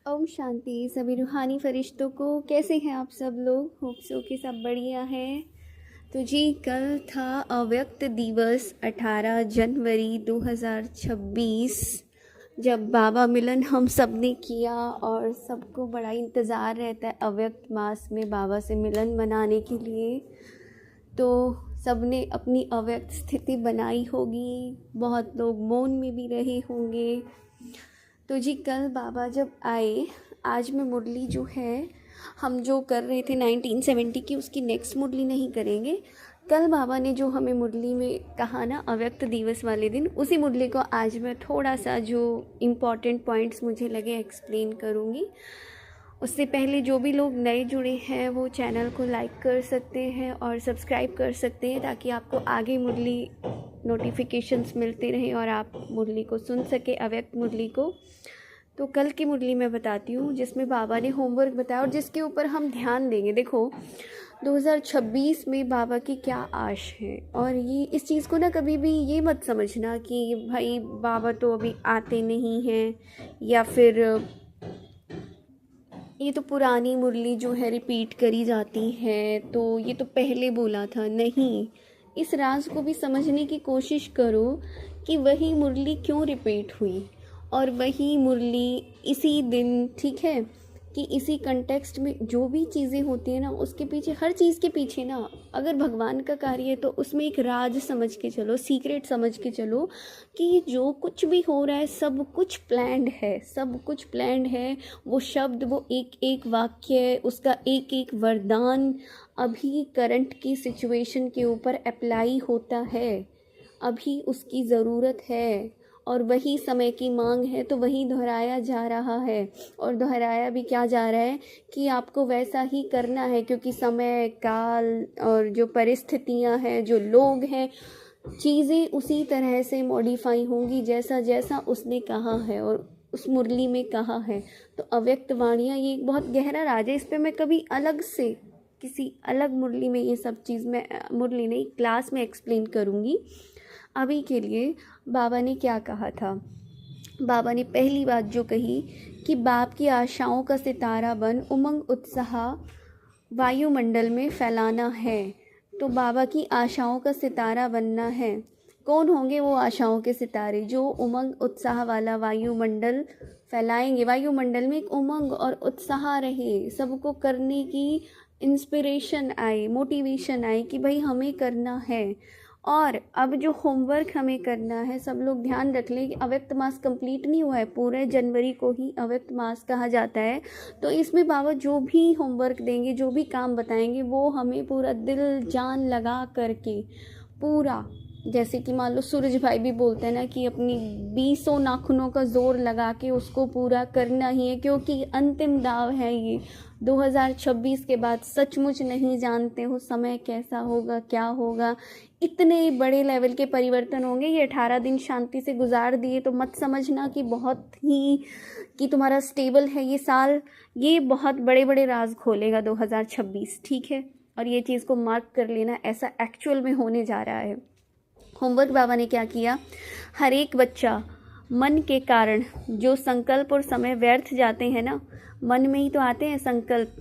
ओम शांति सभी रूहानी फरिश्तों को। कैसे हैं आप सब लोग? होप सो कि सब बढ़िया है। तो जी, कल था अव्यक्त दिवस 18 जनवरी 2026, जब बाबा मिलन हम सब ने किया और सबको बड़ा इंतज़ार रहता है अव्यक्त मास में बाबा से मिलन मनाने के लिए। तो सब ने अपनी अव्यक्त स्थिति बनाई होगी, बहुत लोग मौन में भी रहे होंगे। तो जी, कल बाबा जब आए, आज मैं मुरली जो है हम जो कर रहे थे 1970 की, उसकी नेक्स्ट मुरली नहीं करेंगे। कल बाबा ने जो हमें मुरली में कहा ना अव्यक्त दिवस वाले दिन, उसी मुरली को आज मैं थोड़ा सा जो इम्पॉर्टेंट पॉइंट्स मुझे लगे एक्सप्लेन करूँगी। उससे पहले जो भी लोग नए जुड़े हैं वो चैनल को लाइक कर सकते हैं और सब्सक्राइब कर सकते हैं, ताकि आपको आगे मुरली नोटिफिकेशंस मिलते रहें और आप मुरली को सुन सके, अव्यक्त मुरली को। तो कल की मुरली मैं बताती हूँ, जिसमें बाबा ने होमवर्क बताया और जिसके ऊपर हम ध्यान देंगे। देखो, 2026 में बाबा की क्या आश है, और ये इस चीज़ को ना कभी भी ये मत समझना कि भाई बाबा तो अभी आते नहीं हैं, या फिर ये तो पुरानी मुरली जो है रिपीट करी जाती है, तो ये तो पहले बोला था। नहीं, इस राज को भी समझने की कोशिश करो कि वही मुरली क्यों रिपीट हुई, और वही मुरली इसी दिन, ठीक है, कि इसी कंटेक्स्ट में जो भी चीज़ें होती हैं ना, उसके पीछे, हर चीज़ के पीछे ना, अगर भगवान का कार्य है तो उसमें एक राज समझ के चलो, सीक्रेट समझ के चलो कि जो कुछ भी हो रहा है सब कुछ प्लान्ड है, सब कुछ प्लान्ड है। वो शब्द, वो एक एक वाक्य, उसका एक एक वरदान अभी करंट की सिचुएशन के ऊपर अप्लाई होता है, अभी उसकी ज़रूरत है, और वही समय की मांग है, तो वही दोहराया जा रहा है। और दोहराया भी क्या जा रहा है कि आपको वैसा ही करना है, क्योंकि समय, काल और जो परिस्थितियां हैं, जो लोग हैं, चीज़ें उसी तरह से मॉडिफाई होंगी जैसा जैसा उसने कहा है और उस मुरली में कहा है। तो अव्यक्त वाणियाँ ये एक बहुत गहरा राज है। इस पर मैं कभी अलग से किसी अलग मुरली में ये सब चीज़ मैं मुरली नहीं, क्लास में एक्सप्लेन करूँगी। अभी के लिए बाबा ने क्या कहा था? बाबा ने पहली बात जो कही कि बाप की आशाओं का सितारा बन उमंग उत्साह वायुमंडल में फैलाना है। तो बाबा की आशाओं का सितारा बनना है। कौन होंगे वो आशाओं के सितारे? जो उमंग उत्साह वाला वायुमंडल फैलाएंगे। वायुमंडल में एक उमंग और उत्साह रहे, सबको करने की इंस्पिरेशन आए, मोटिवेशन आए कि भाई हमें करना है। और अब जो होमवर्क हमें करना है, सब लोग ध्यान रख लें कि अव्यक्त मास कंप्लीट नहीं हुआ है, पूरे जनवरी को ही अव्यक्त मास कहा जाता है। तो इसमें बाबा जो भी होमवर्क देंगे, जो भी काम बताएंगे, वो हमें पूरा दिल जान लगा करके पूरा, जैसे कि मान लो सूरज भाई भी बोलते हैं ना कि अपनी 20 नाखूनों का जोर लगा के उसको पूरा करना ही है, क्योंकि अंतिम दाव है ये। 2026 के बाद सचमुच नहीं जानते हो समय कैसा होगा, क्या होगा, इतने बड़े लेवल के परिवर्तन होंगे। ये 18 दिन शांति से गुजार दिए तो मत समझना कि बहुत ही कि तुम्हारा स्टेबल है ये साल। ये बहुत बड़े बड़े राज खोलेगा 2026, ठीक है। और ये चीज़ को मार्क कर लेना, ऐसा एक्चुअल में होने जा रहा है। होमवर्क बाबा ने क्या किया? हर एक बच्चा मन के कारण जो संकल्प और समय व्यर्थ जाते हैं ना, मन में ही तो आते हैं संकल्प,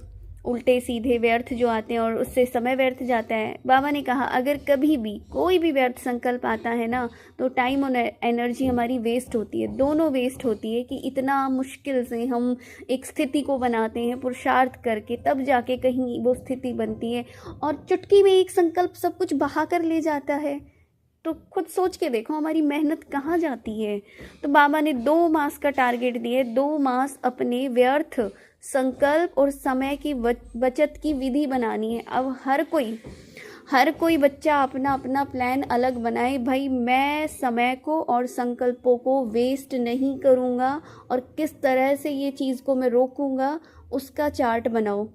उल्टे सीधे व्यर्थ जो आते हैं, और उससे समय व्यर्थ जाता है। बाबा ने कहा अगर कभी भी कोई भी व्यर्थ संकल्प आता है ना, तो टाइम और एनर्जी हमारी वेस्ट होती है, दोनों वेस्ट होती है। कि इतना मुश्किल से हम एक स्थिति को बनाते हैं पुरुषार्थ करके, तब जाके कहीं वो स्थिति बनती है, और चुटकी में एक संकल्प सब कुछ बहा कर ले जाता है। तो खुद सोच के देखो हमारी मेहनत कहाँ जाती है। तो बाबा ने 2 मास का टारगेट दिए, 2 मास अपने व्यर्थ संकल्प और समय की बचत की विधि बनानी है। अब हर कोई बच्चा अपना अपना प्लान अलग बनाए। भाई मैं समय को और संकल्पों को वेस्ट नहीं करूँगा, और किस तरह से ये चीज़ को मैं रोकूँगा उसका चार्ट बनाओ,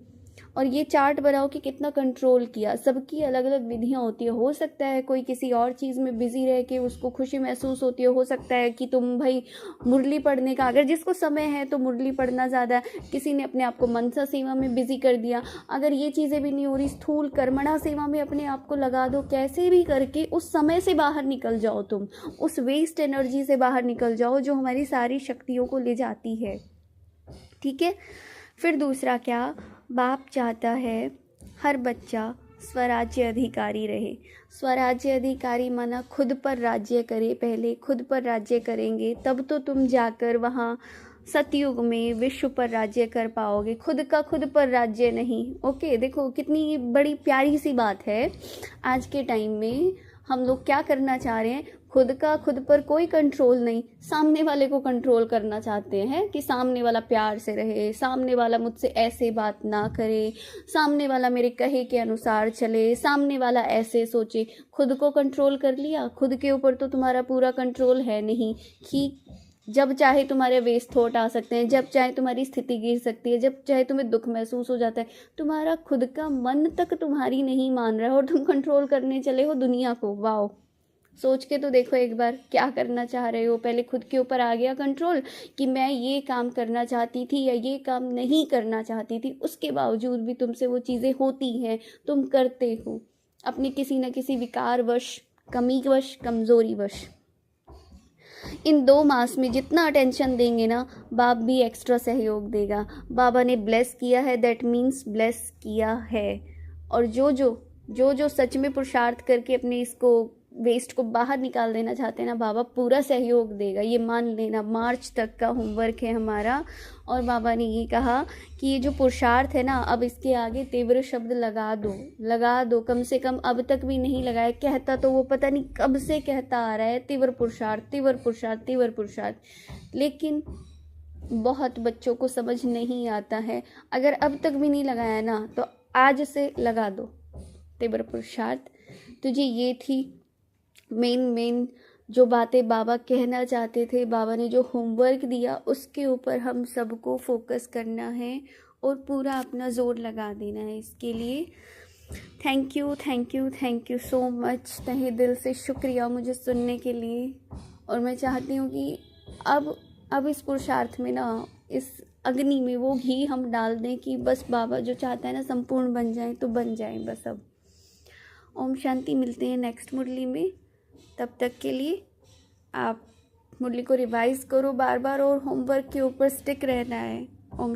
और ये चार्ट बनाओ कि कितना कंट्रोल किया। सबकी अलग अलग विधियाँ होती है। हो सकता है कोई किसी और चीज़ में बिजी रह के उसको खुशी महसूस होती है। हो सकता है कि तुम भाई मुरली पढ़ने का, अगर जिसको समय है तो मुरली पढ़ना ज़्यादा है, किसी ने अपने आप को मनसा सेवा में बिजी कर दिया। अगर ये चीज़ें भी नहीं हो रही, स्थूल कर्मणा सेवा में अपने आप को लगा दो। कैसे भी करके उस समय से बाहर निकल जाओ, तुम उस वेस्ट एनर्जी से बाहर निकल जाओ जो हमारी सारी शक्तियों को ले जाती है। ठीक है। फिर दूसरा क्या, बाप चाहता है हर बच्चा स्वराज्य अधिकारी रहे। स्वराज्य अधिकारी माना खुद पर राज्य करे, पहले खुद पर राज्य करेंगे तब तो तुम जाकर वहाँ सतयुग में विश्व पर राज्य कर पाओगे, खुद का खुद पर राज्य नहीं। ओके, देखो कितनी बड़ी प्यारी सी बात है। आज के टाइम में हम लोग क्या करना चाह रहे हैं, खुद का खुद पर कोई कंट्रोल नहीं, सामने वाले को कंट्रोल करना चाहते हैं कि सामने वाला प्यार से रहे, सामने वाला मुझसे ऐसे बात ना करे, सामने वाला मेरे कहे के अनुसार चले, सामने वाला ऐसे सोचे। खुद को कंट्रोल कर लिया, खुद के ऊपर तो तुम्हारा पूरा कंट्रोल है नहीं कि जब चाहे तुम्हारे वेस्ट थॉट आ सकते हैं, जब चाहे तुम्हारी स्थिति गिर सकती है, जब चाहे तुम्हें दुख महसूस हो जाता है। तुम्हारा खुद का मन तक तुम्हारी नहीं मान रहा है और तुम कंट्रोल करने चले हो दुनिया को। वाओ, सोच के तो देखो एक बार क्या करना चाह रहे हो। पहले खुद के ऊपर आ गया कंट्रोल कि मैं ये काम करना चाहती थी या ये काम नहीं करना चाहती थी, उसके बावजूद भी तुमसे वो चीज़ें होती हैं, तुम करते हो अपने किसी न किसी विकारवश, कमीवश, कमज़ोरीवश। इन 2 मास में जितना अटेंशन देंगे ना, बाप भी एक्स्ट्रा सहयोग देगा। बाबा ने ब्लेस किया है, दैट मीन्स ब्लेस किया है। और जो सच में पुरुषार्थ करके अपने इसको वेस्ट को बाहर निकाल देना चाहते हैं ना, बाबा पूरा सहयोग देगा, ये मान लेना। मार्च तक का होमवर्क है हमारा। और बाबा ने ये कहा कि ये जो पुरुषार्थ है ना, अब इसके आगे तीव्र शब्द लगा दो। कम से कम अब तक भी नहीं लगाया, कहता तो वो पता नहीं कब से कहता आ रहा है तीव्र पुरुषार्थ, तीव्र पुरुषार्थ, तीव्र पुरुषार्थ, लेकिन बहुत बच्चों को समझ नहीं आता है। अगर अब तक भी नहीं लगाया ना, तो आज से लगा दो तीव्र पुरुषार्थ। तुझे ये थी मेन जो बातें बाबा कहना चाहते थे। बाबा ने जो होमवर्क दिया उसके ऊपर हम सबको फोकस करना है और पूरा अपना जोर लगा देना है इसके लिए। थैंक यू सो मच, तहे दिल से शुक्रिया मुझे सुनने के लिए। और मैं चाहती हूँ कि अब इस पुरुषार्थ में ना, इस अग्नि में वो घी हम डाल दें कि बस बाबा जो चाहता है ना संपूर्ण बन जाए तो बन जाए बस। अब ओम शांति। मिलते हैं नेक्स्ट मुरली में। तब तक के लिए आप मुरली को रिवाइज करो बार बार और होमवर्क के ऊपर स्टिक रहना है। ओम